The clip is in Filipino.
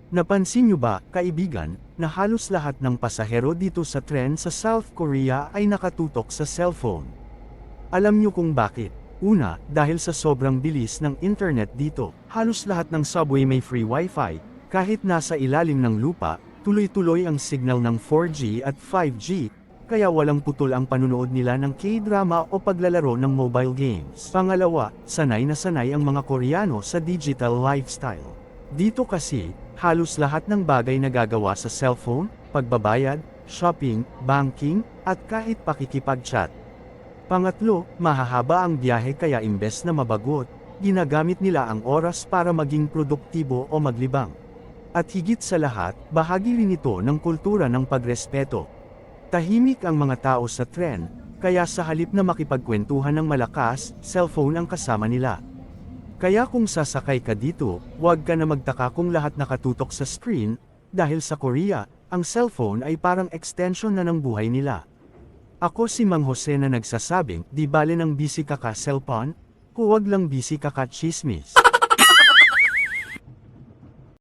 Napansin niyo ba, kaibigan, na halos lahat ng pasahero dito sa tren sa South Korea ay nakatutok sa cellphone? Alam niyo kung bakit? Una, dahil sa sobrang bilis ng internet dito, halos lahat ng subway may free wifi, kahit nasa ilalim ng lupa, tuloy-tuloy ang signal ng 4G at 5G, kaya walang putol ang panunood nila ng K-drama o paglalaro ng mobile games. Pangalawa, sanay na sanay ang mga Koreano sa digital lifestyle. Dito kasi, halos lahat ng bagay na gagawa sa cellphone, pagbabayad, shopping, banking, at kahit pakikipag-chat. Pangatlo, mahahaba ang biyahe kaya imbes na mabagot, ginagamit nila ang oras para maging produktibo o maglibang. At higit sa lahat, bahagi rin ito ng kultura ng pagrespeto. Tahimik ang mga tao sa tren, kaya sa halip na makipagkwentuhan ng malakas, cellphone ang kasama nila. Kaya kung sasakay ka dito, huwag ka na magtaka kung lahat nakatutok sa screen, dahil sa Korea, ang cellphone ay parang extension na ng buhay nila. Ako si Mang Jose na nagsasabing, di bale ng busy ka ka cellphone, huwag lang busy ka ka chismis.